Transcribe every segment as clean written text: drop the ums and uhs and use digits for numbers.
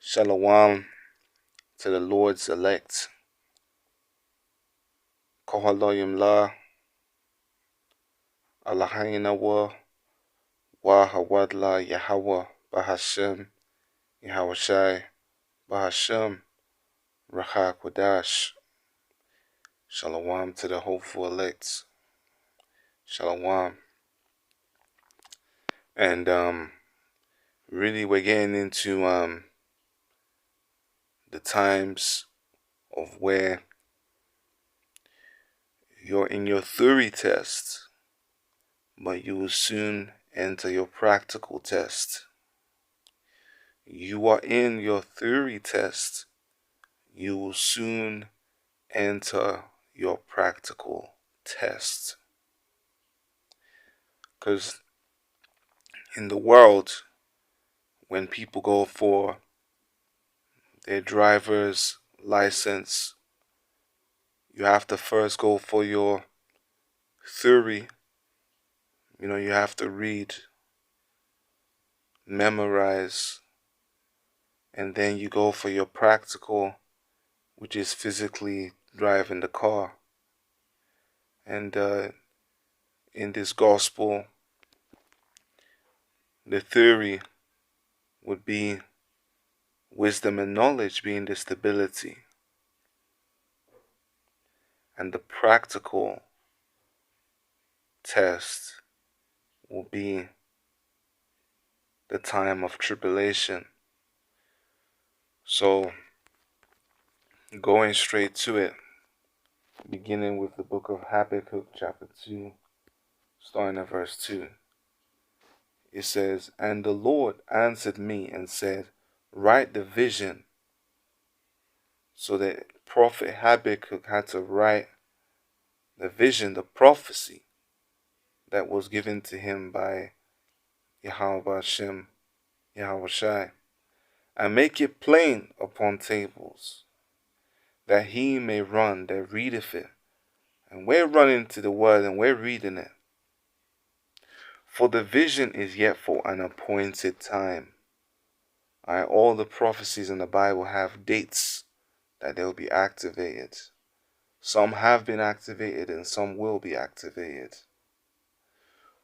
Shalom to the Lord's elect. Kohaloyim La, Allahayinawa, Wahawadla Yahweh, Bahashem, Yahweh Bahashem, Raha Kodash. Shalom to the hopeful elect. Shalom. And really we're getting into the times of where you're in your theory test, but you will soon enter your practical test. You are in your theory test, you will soon enter your practical test. Because in the world, when people go for their driver's license, you have to first go for your theory. You have to read, memorize, and then you go for your practical, which is physically driving the car. And in this gospel, the theory would be wisdom and knowledge being the stability, and the practical test will be the time of tribulation. So, going straight to it, beginning with the book of Habakkuk chapter 2, starting at verse 2. It says, "And the Lord answered me and said, write the vision." So the prophet Habakkuk had to write the vision, the prophecy that was given to him by Yahweh Hashem, Yahweh Shai, and make it plain upon tables, that he may run that readeth it. And we're running to the word and we're reading it. For the vision is yet for an appointed time. All the prophecies in the Bible have dates that they'll be activated. Some have been activated and some will be activated.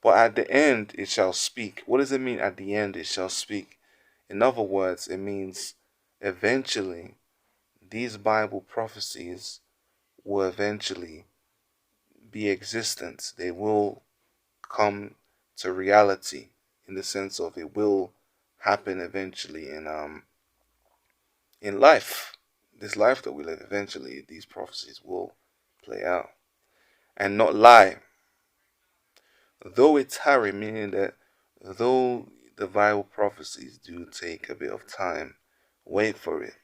But at the end it shall speak. What does it mean at the end it shall speak? In other words, it means eventually these Bible prophecies will eventually be existent. They will come to reality in the sense of it will happen eventually in life. This life that we live, eventually these prophecies will play out and not lie. Though it tarry, meaning that though the Bible prophecies do take a bit of time, wait for it,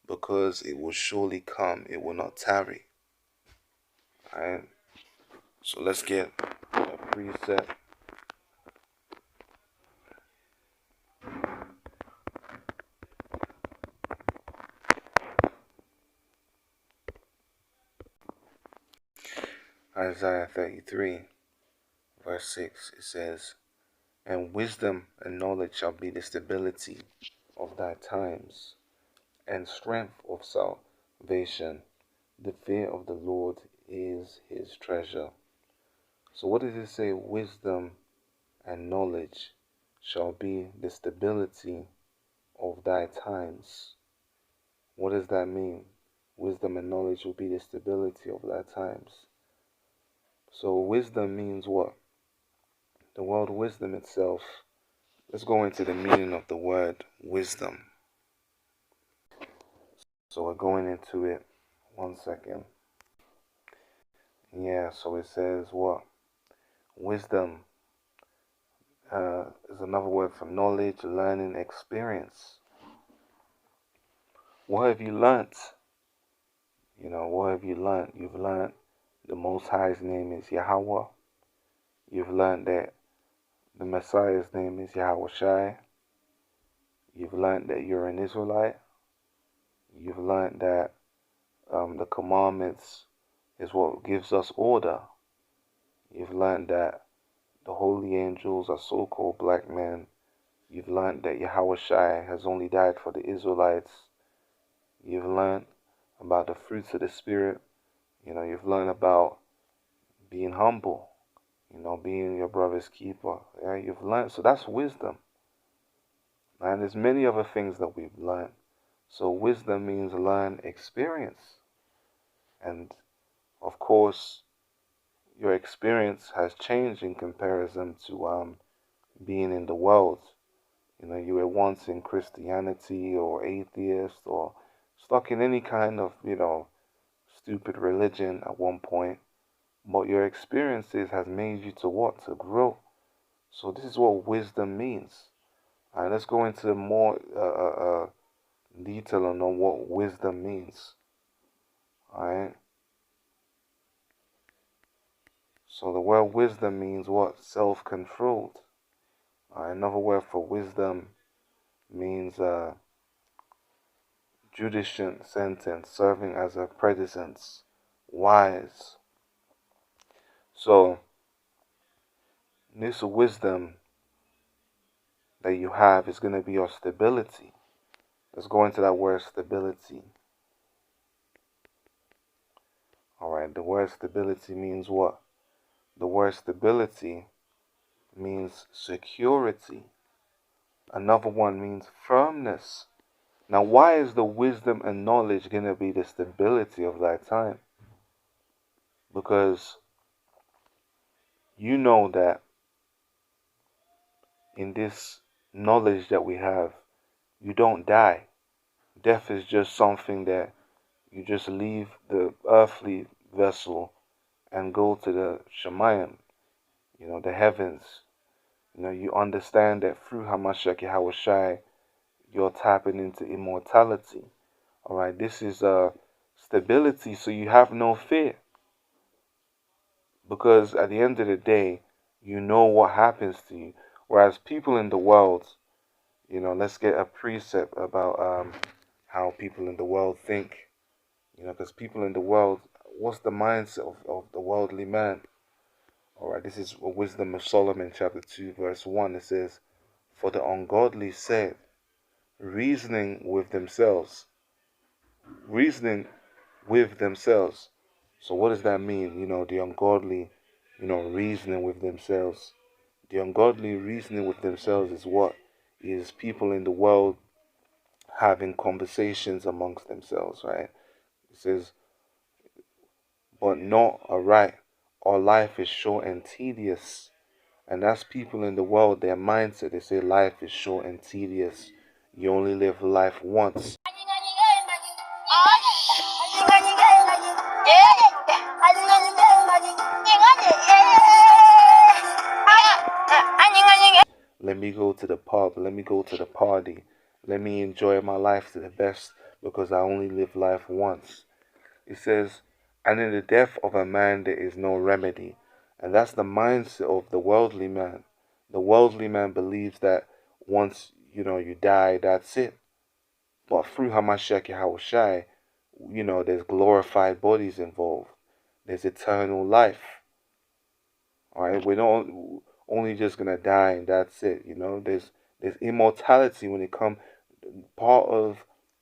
because it will surely come. It will not tarry. Alright, so let's get a precept. Isaiah 33, verse 6, it says, "And wisdom and knowledge shall be the stability of thy times, and strength of salvation. The fear of the Lord is his treasure." So what does it say? Wisdom and knowledge shall be the stability of thy times. What does that mean? Wisdom and knowledge will be the stability of thy times. So wisdom means what? The word wisdom itself. Let's go into the meaning of the word wisdom. So we're going into it. 1 second. Yeah, so it says what? Wisdom is another word for knowledge, learning, experience. What have you learnt? What have you learnt? You've learnt the Most High's name is Yahweh. You've learnt that the Messiah's name is Yahweh Shai. You've learnt that you're an Israelite. You've learnt that the commandments is what gives us order. You've learned that the holy angels are so-called black men You've learned that Yahweh Shai has only died for the Israelites. You've learned about the fruits of the Spirit. You've learned about being humble, being your brother's keeper. Yeah, you've learned. So that's wisdom. And there's many other things that we've learned. So wisdom means learn experience. And of course, your experience has changed in comparison to being in the world. You were once in Christianity or atheist or stuck in any kind of, stupid religion at one point. But your experiences has made you to what? To grow. So this is what wisdom means. All right, let's go into more detail on what wisdom means. All right. So the word wisdom means what? Self-controlled. Another word for wisdom means judicial sentence, serving as a precedence, wise. So this wisdom that you have is going to be your stability. Let's go into that word stability. Alright, the word stability means what? The word stability means security. Another one means firmness. Now, why is the wisdom and knowledge going to be the stability of that time? Because you know that in this knowledge that we have, you don't die. Death is just something that you just leave the earthly vessel and go to the Shemayim, the heavens. You understand that through Hamashiach Yahweh Shai, you're tapping into immortality. Alright, this is stability, so you have no fear. Because at the end of the day, you know what happens to you. Whereas people in the world, let's get a precept about how people in the world think. Because people in the world, what's the mindset of the worldly man? Alright, this is Wisdom of Solomon, chapter 2, verse 1. It says, "For the ungodly say, reasoning with themselves." Reasoning with themselves. So what does that mean? The ungodly, reasoning with themselves. The ungodly reasoning with themselves is what? Is people in the world having conversations amongst themselves, right? It says, but not aright. Our life is short and tedious. And that's people in the world, their mindset. They say life is short and tedious. You only live life once. Let me go to the pub. Let me go to the party. Let me enjoy my life to the best because I only live life once. It says, and in the death of a man there is no remedy. And that's the mindset of the worldly man. The worldly man believes that once, you die, that's it. But through Hamashiach Yahweh Shai, there's glorified bodies involved. There's eternal life. Alright, we're not only just gonna die and that's it, There's immortality when it comes. Part of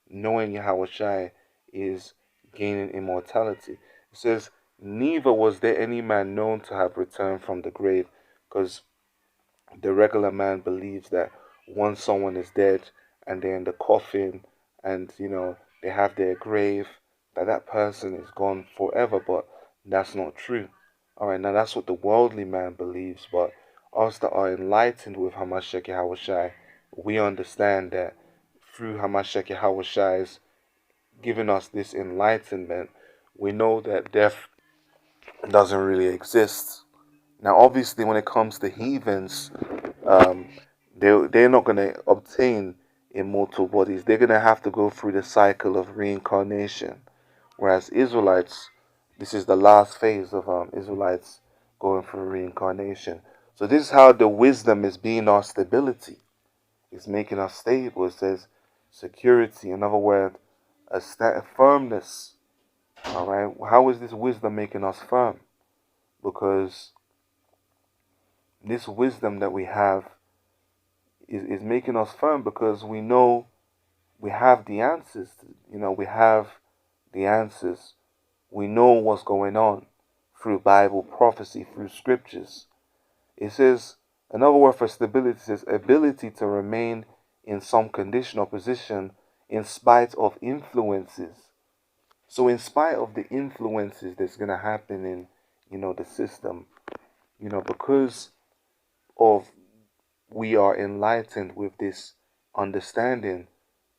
knowing Yahweh Shai is gaining immortality. It says, neither was there any man known to have returned from the grave, because the regular man believes that once someone is dead and they're in the coffin and they have their grave, that person is gone forever. But that's not true. Alright, now that's what the worldly man believes, but us that are enlightened with Hamashiach Yahweh Shai, we understand that through Hamashiach Yahweh Shai's giving us this enlightenment, we know that death doesn't really exist. Now, obviously, when it comes to heathens, they're not going to obtain immortal bodies. They're going to have to go through the cycle of reincarnation. Whereas Israelites, this is the last phase of Israelites going through reincarnation. So this is how the wisdom is being our stability. It's making us stable. It says security. In other words, a firmness. All right. How is this wisdom making us firm? Because this wisdom that we have is making us firm because we know we have the answers. We have the answers. We know what's going on through Bible prophecy, through scriptures. It says, another word for stability says ability to remain in some condition or position in spite of influences. So in spite of the influences that's going to happen in, the system, because of we are enlightened with this understanding,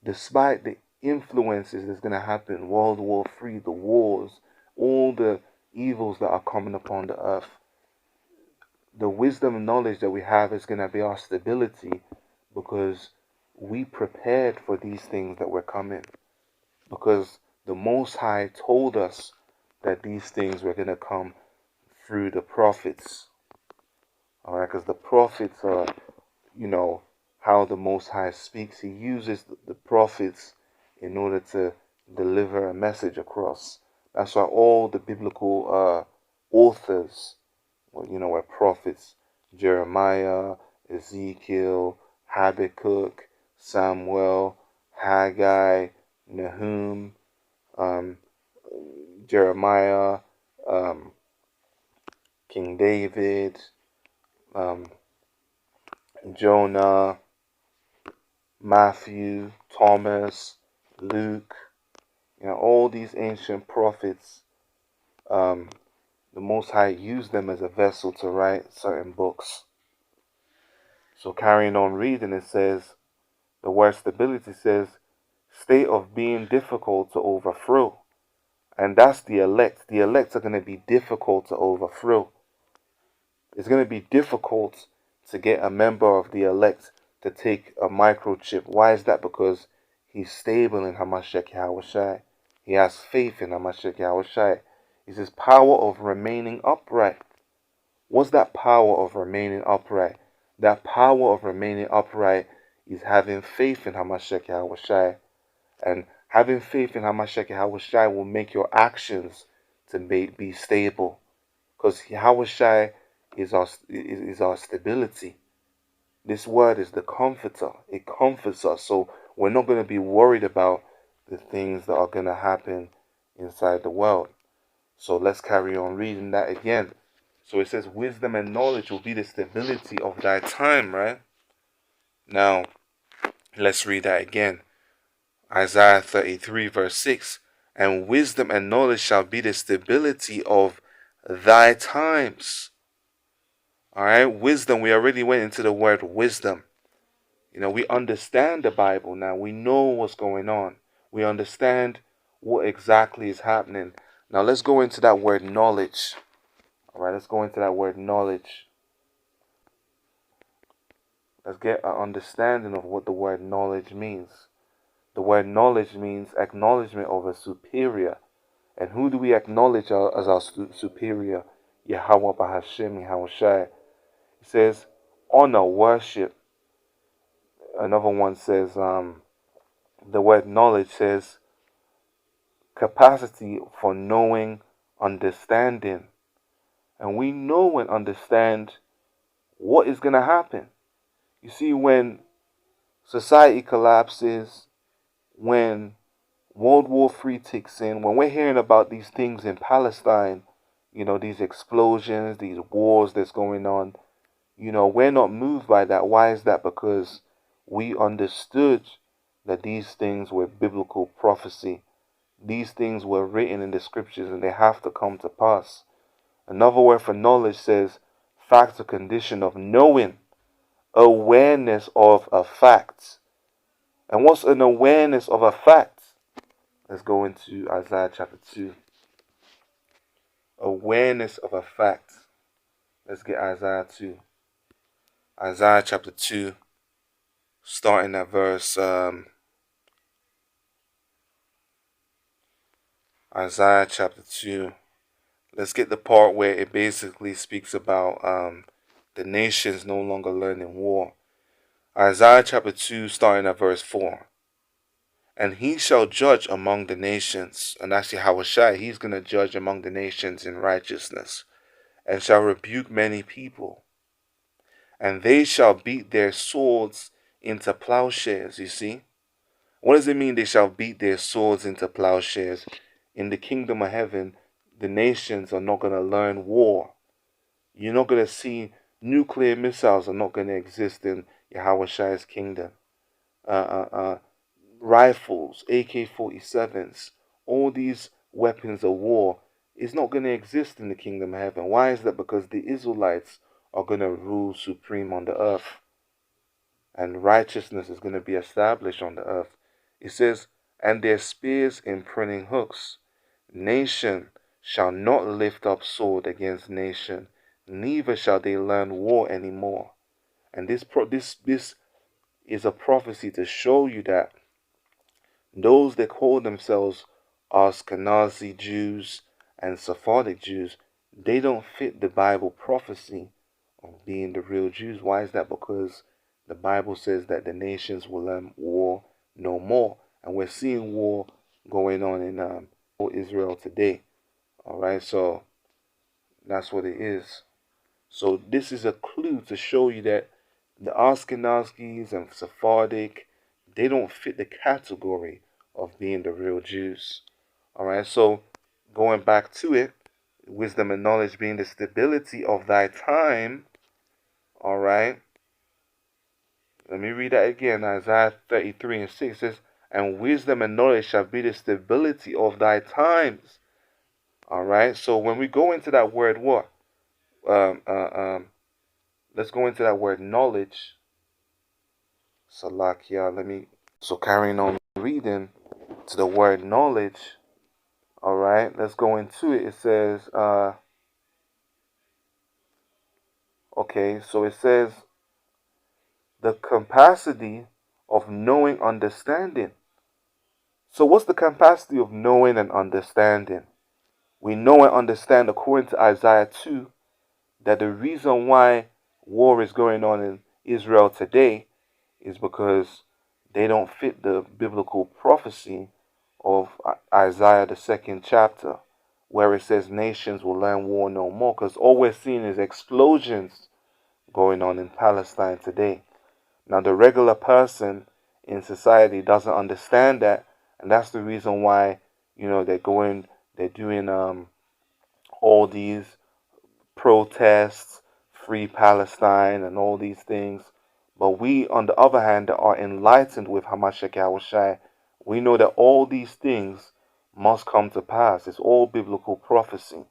despite the influences that's going to happen, World War III, the wars, all the evils that are coming upon the earth, the wisdom and knowledge that we have is going to be our stability because we prepared for these things that were coming. Because the Most High told us that these things were going to come through the prophets. All right, because the prophets are, how the Most High speaks. He uses the prophets in order to deliver a message across. That's why all the biblical authors, were prophets. Jeremiah, Ezekiel, Habakkuk, Samuel, Haggai, Nahum, Jeremiah, King David, Jonah, Matthew, Thomas, Luke, all these ancient prophets, the Most High used them as a vessel to write certain books. So carrying on reading, it says, the word stability says, state of being difficult to overthrow. And that's the elect. The elect are going to be difficult to overthrow. It's going to be difficult to get a member of the elect to take a microchip. Why is that? Because he's stable in Hamashiach Yahushai. He has faith in Hamashiach Yahushai. It's his power of remaining upright. What's that power of remaining upright? That power of remaining upright is having faith in Hamashiach Yahushai. And having faith in Hamashiach Yahushai will make your actions to be stable. Because Yahushai is our stability. This word is the comforter. It comforts us. So we're not going to be worried about the things that are going to happen inside the world. So let's carry on reading that again. So it says, wisdom and knowledge will be the stability of thy time, right? Now, let's read that again. Isaiah 33 verse 6. And wisdom and knowledge shall be the stability of thy times. Alright, wisdom, we already went into the word wisdom. We understand the Bible now. We know what's going on. We understand what exactly is happening. Now let's go into that word knowledge. Alright, let's go into that word knowledge. Let's get an understanding of what the word knowledge means. The word knowledge means acknowledgement of a superior. And who do we acknowledge as our superior? Yahweh Bahashem Yahushai. It says honor, worship. Another one says, the word knowledge says capacity for knowing, understanding. And we know and understand what is going to happen. You see, when society collapses, when World War III ticks in, when we're hearing about these things in Palestine, these explosions, these wars that's going on, we're not moved by that. Why is that? Because we understood that these things were biblical prophecy. These things were written in the scriptures and they have to come to pass. Another word for knowledge says fact or condition of knowing, awareness of a fact. And what's an awareness of a fact? Let's go into Isaiah chapter 2. Awareness of a fact. Let's get Isaiah 2. Isaiah chapter 2, starting at verse Isaiah chapter 2. Let's get the part where it basically speaks about the nations no longer learning war. Isaiah chapter 2, starting at verse 4. And he shall judge among the nations. And that's Yahushua. He's going to judge among the nations in righteousness. And shall rebuke many people. And they shall beat their swords into plowshares, you see. What does it mean they shall beat their swords into plowshares? In the kingdom of heaven, the nations are not going to learn war. You're not going to see nuclear missiles are not going to exist in Yahweh Shai's kingdom. Rifles, AK-47s, all these weapons of war is not going to exist in the kingdom of heaven. Why is that? Because the Israelites are going to rule supreme on the earth, and righteousness is going to be established on the earth. It says, and their spears in pruning hooks. Nation shall not lift up sword against nation, neither shall they learn war anymore. And this is a prophecy to show you that those that call themselves Ashkenazi Jews and Sephardic Jews, they don't fit the Bible prophecy of being the real Jews. Why is that? Because the Bible says that the nations will learn war no more. And we're seeing war going on in Israel today. All right, so that's what it is. So this is a clue to show you that the Ashkenazis and Sephardic, they don't fit the category of being the real Jews. All right, so going back to it, wisdom and knowledge being the stability of thy time. All right, let me read that again. Isaiah 33:6 says, and wisdom and knowledge shall be the stability of thy times. All right, so when we go into that word, what? Let's go into that word knowledge. Salakia, so carrying on reading to the word knowledge. All right, let's go into it. It says, okay, so it says, the capacity of knowing understanding. So what's the capacity of knowing and understanding? We know and understand, according to Isaiah 2, that the reason why war is going on in Israel today is because they don't fit the biblical prophecy of Isaiah, the 2nd chapter, where it says nations will learn war no more. Because all we're seeing is explosions going on in Palestine today. Now, the regular person in society doesn't understand that, and that's the reason why, they're doing all these protests, free Palestine, and all these things. But we, on the other hand, that are enlightened with Hamashiach Yahushai, we know that all these things must come to pass. It's all biblical prophecy.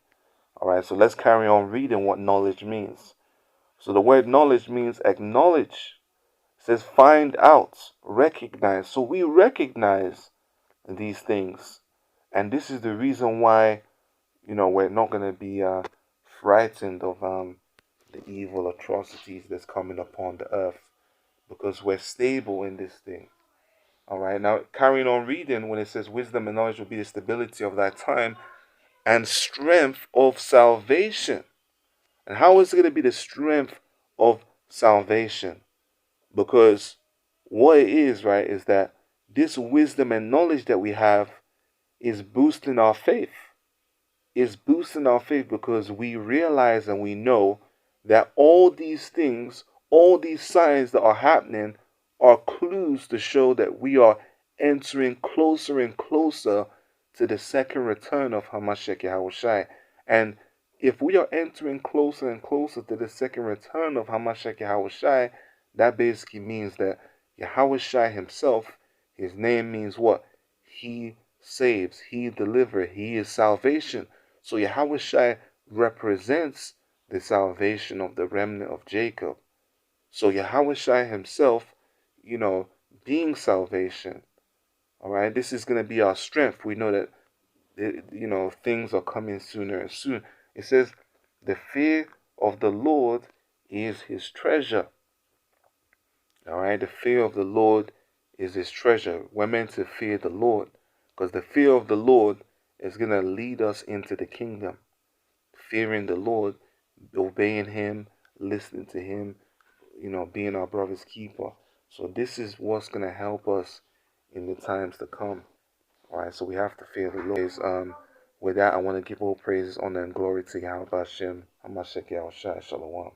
All right, so let's carry on reading what knowledge means. So the word knowledge means acknowledge. It says find out, recognize. So we recognize these things. And this is the reason why, we're not going to be frightened of the evil atrocities that's coming upon the earth, because we're stable in this thing. All right, now carrying on reading, when it says wisdom and knowledge will be the stability of thy time and strength of salvation. And how is it going to be the strength of salvation? Because what it is, right, is that this wisdom and knowledge that we have is boosting our faith. Is boosting our faith because we realize and we know that all these things, all these signs that are happening are clues to show that we are entering closer and closer to the second return of Hamashiach Yahushai. And if we are entering closer and closer to the second return of Hamashiach Yahushai, that basically means that Yahushai himself, his name means what? He saves, he delivers, he is salvation. So Yahushai represents the salvation of the remnant of Jacob. So Yahushai himself, being salvation, all right, this is going to be our strength. We know that, things are coming sooner and soon. It says, the fear of the Lord is his treasure. All right, the fear of the Lord is his treasure. We're meant to fear the Lord because the fear of the Lord is going to lead us into the kingdom. Fearing the Lord, obeying him, listening to him, being our brother's keeper. So this is what's going to help us in the times to come. All right, so we have to fear the Lord. With that, I want to give all praises, honor, and glory to Yahweh Hashem, Hamashiach Yahushua, Shalom.